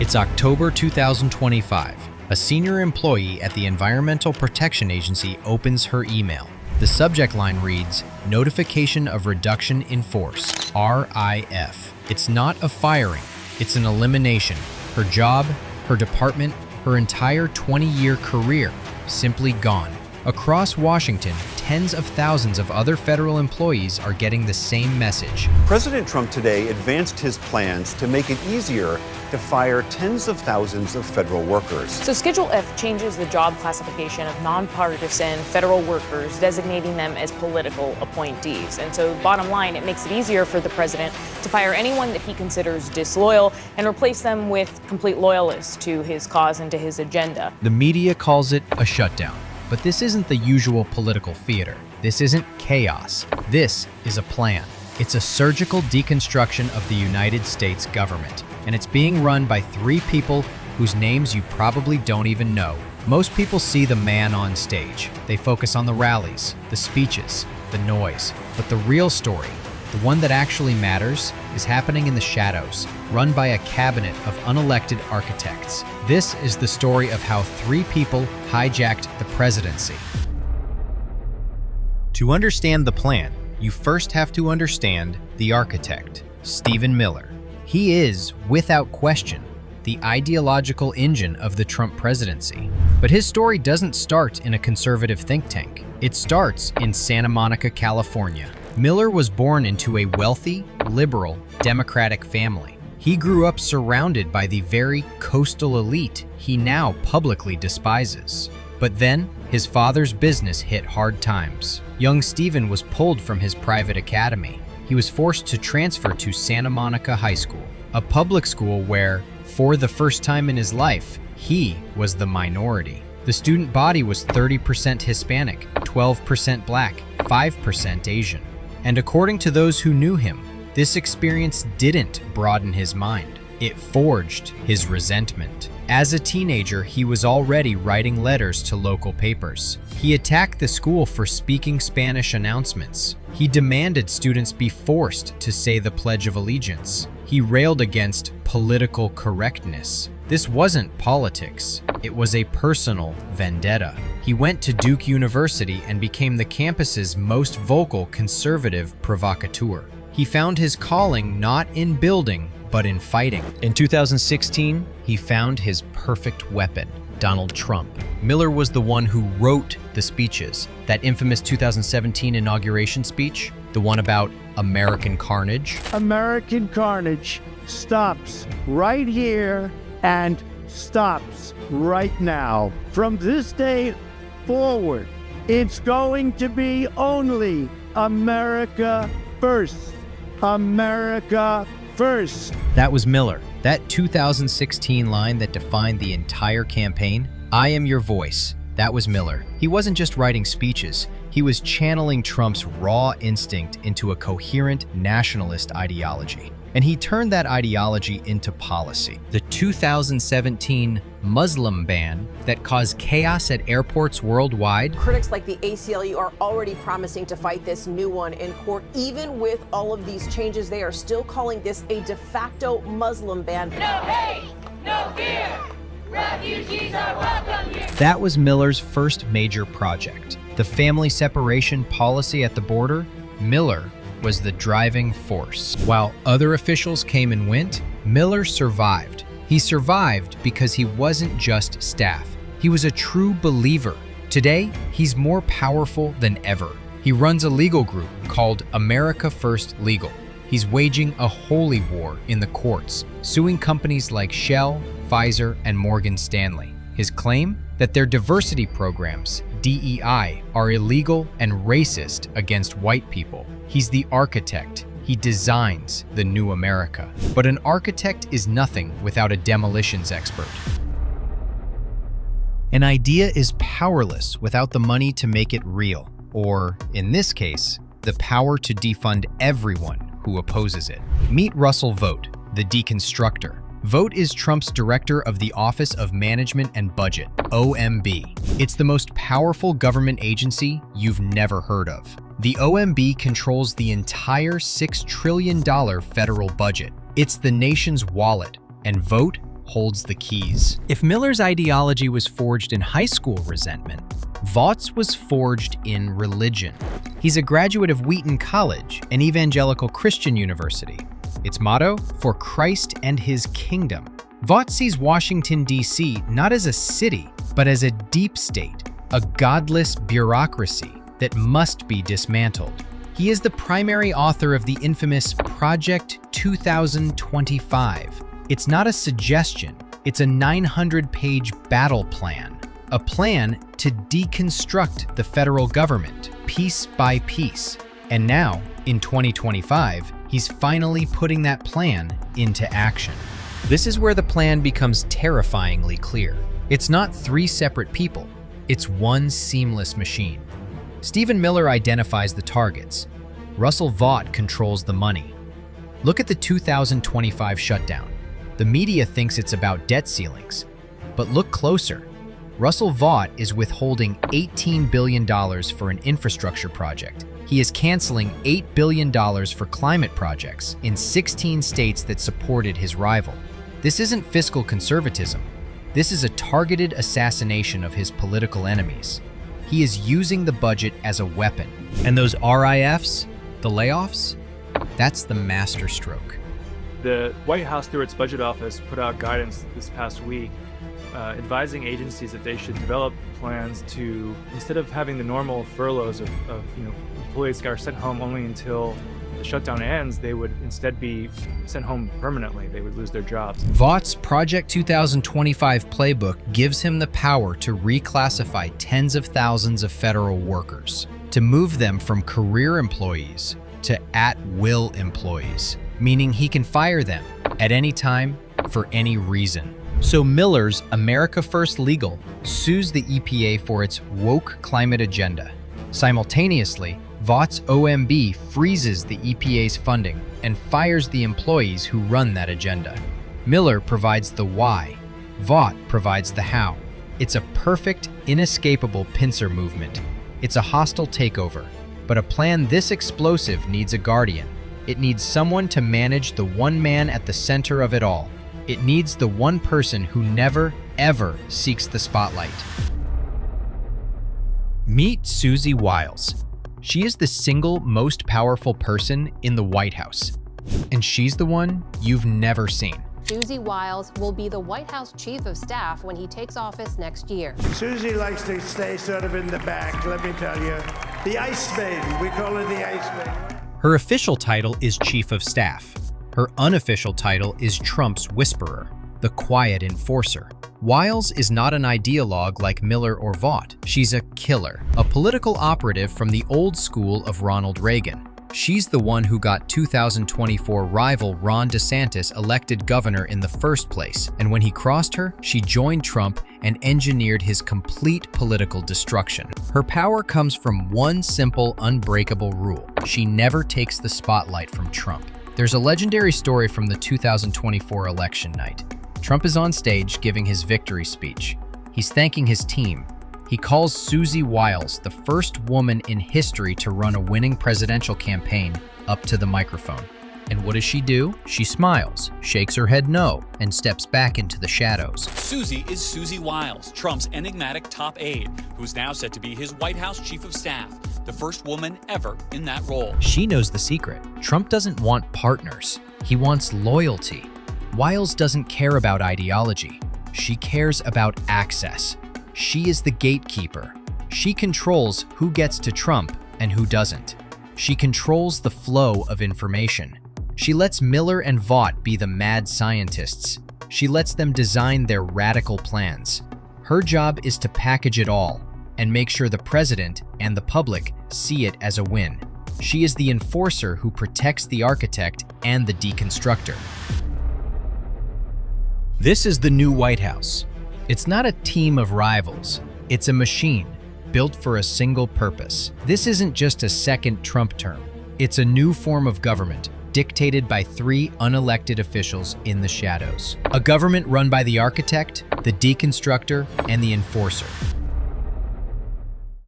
It's October 2025. A senior employee at the Environmental Protection Agency opens her email. The subject line reads, Notification of Reduction in Force, RIF. It's not a firing, it's an elimination. Her job, her department, her entire 20-year career, simply gone. Across Washington, tens of thousands of other federal employees are getting the same message. President Trump today advanced his plans to make it easier to fire tens of thousands of federal workers. So Schedule F changes the job classification of nonpartisan federal workers, designating them as political appointees. And so bottom line, it makes it easier for the president to fire anyone that he considers disloyal and replace them with complete loyalists to his cause and to his agenda. The media calls it a shutdown. But this isn't the usual political theater. This isn't chaos. This is a plan. It's a surgical deconstruction of the United States government. And it's being run by three people whose names you probably don't even know. Most people see the man on stage. They focus on the rallies, the speeches, the noise. But the real story, the one that actually matters, is happening in the shadows, run by a cabinet of unelected architects. This is the story of how three people hijacked the presidency. To understand the plan, you first have to understand the architect, Stephen Miller. He is, without question, the ideological engine of the Trump presidency. But his story doesn't start in a conservative think tank. It starts in Santa Monica, California. Miller was born into a wealthy, liberal, Democratic family. He grew up surrounded by the very coastal elite he now publicly despises. But then, his father's business hit hard times. Young Stephen was pulled from his private academy. He was forced to transfer to Santa Monica High School, a public school where, for the first time in his life, he was the minority. The student body was 30% Hispanic, 12% Black, 5% Asian. And according to those who knew him, this experience didn't broaden his mind. It forged his resentment. As a teenager, he was already writing letters to local papers. He attacked the school for speaking Spanish announcements. He demanded students be forced to say the Pledge of Allegiance. He railed against political correctness. This wasn't politics. It was a personal vendetta. He went to Duke University and became the campus's most vocal conservative provocateur. He found his calling not in building, but in fighting. In 2016, he found his perfect weapon, Donald Trump. Miller was the one who wrote the speeches. That infamous 2017 inauguration speech, the one about American carnage. American carnage stops right here and stops right now. From this day forward, it's going to be only America first. America first. That was Miller. That 2016 line that defined the entire campaign, I am your voice. That was Miller. He wasn't just writing speeches. He was channeling Trump's raw instinct into a coherent nationalist ideology. And he turned that ideology into policy. The 2017 Muslim ban that caused chaos at airports worldwide. Critics like the ACLU are already promising to fight this new one in court. Even with all of these changes, they are still calling this a de facto Muslim ban. No hate, no fear. Refugees are welcome here. That was Miller's first major project. The family separation policy at the border. Miller was the driving force. While other officials came and went, Miller survived. He survived because he wasn't just staff. He was a true believer. Today, he's more powerful than ever. He runs a legal group called America First Legal. He's waging a holy war in the courts, suing companies like Shell, Pfizer, and Morgan Stanley. His claim? That their diversity programs, DEI, are illegal and racist against white people. He's the architect. He designs the new America. But an architect is nothing without a demolitions expert. An idea is powerless without the money to make it real, or, in this case, the power to defund everyone who opposes it. Meet Russell Vought, the Deconstructor. Vought is Trump's director of the Office of Management and Budget, OMB. It's the most powerful government agency you've never heard of. The OMB controls the entire $6 trillion federal budget. It's the nation's wallet, and Vought holds the keys. If Miller's ideology was forged in high school resentment, Vaught's was forged in religion. He's a graduate of Wheaton College, an evangelical Christian university. Its motto, "For Christ and His Kingdom." Vought sees Washington, D.C. not as a city, but as a deep state, a godless bureaucracy that must be dismantled. He is the primary author of the infamous Project 2025. It's not a suggestion, it's a 900-page battle plan. A plan to deconstruct the federal government, piece by piece. And now, in 2025, he's finally putting that plan into action. This is where the plan becomes terrifyingly clear. It's not three separate people, it's one seamless machine. Stephen Miller identifies the targets. Russell Vought controls the money. Look at the 2025 shutdown. The media thinks it's about debt ceilings. But look closer. Russell Vought is withholding $18 billion for an infrastructure project. He is canceling $8 billion for climate projects in 16 states that supported his rival. This isn't fiscal conservatism. This is a targeted assassination of his political enemies. He is using the budget as a weapon. And those RIFs, the layoffs, that's the masterstroke. The White House, through its budget office, put out guidance this past week advising agencies that they should develop plans to, instead of having the normal furloughs of employees that are sent home only until the shutdown ends, they would instead be sent home permanently. They would lose their jobs. Vaught's Project 2025 playbook gives him the power to reclassify tens of thousands of federal workers, to move them from career employees to at-will employees, meaning he can fire them at any time for any reason. So Miller's America First Legal sues the EPA for its woke climate agenda. Simultaneously, Vaught's OMB freezes the EPA's funding and fires the employees who run that agenda. Miller provides the why. Vought provides the how. It's a perfect, inescapable pincer movement. It's a hostile takeover. But a plan this explosive needs a guardian. It needs someone to manage the one man at the center of it all. It needs the one person who never, ever seeks the spotlight. Meet Susie Wiles. She is the single most powerful person in the White House. And she's the one you've never seen. Susie Wiles will be the White House Chief of Staff when he takes office next year. Susie likes to stay sort of in the back, let me tell you. The Ice Maiden, we call her the Ice Maiden. Her official title is Chief of Staff. Her unofficial title is Trump's Whisperer, the quiet enforcer. Wiles is not an ideologue like Miller or Vought. She's a killer, a political operative from the old school of Ronald Reagan. She's the one who got 2024 rival Ron DeSantis elected governor in the first place, and when he crossed her, she joined Trump and engineered his complete political destruction. Her power comes from one simple, unbreakable rule. She never takes the spotlight from Trump. There's a legendary story from the 2024 election night. Trump is on stage giving his victory speech. He's thanking his team. He calls Susie Wiles, the first woman in history to run a winning presidential campaign, up to the microphone. And what does she do? She smiles, shakes her head no, and steps back into the shadows. Susie is Susie Wiles, Trump's enigmatic top aide, who's now set to be his White House Chief of Staff, the first woman ever in that role. She knows the secret. Trump doesn't want partners. He wants loyalty. Wiles doesn't care about ideology. She cares about access. She is the gatekeeper. She controls who gets to Trump and who doesn't. She controls the flow of information. She lets Miller and Vought be the mad scientists. She lets them design their radical plans. Her job is to package it all and make sure the president and the public see it as a win. She is the enforcer who protects the architect and the deconstructor. This is the new White House. It's not a team of rivals. It's a machine built for a single purpose. This isn't just a second Trump term. It's a new form of government dictated by three unelected officials in the shadows. A government run by the architect, the deconstructor, and the enforcer.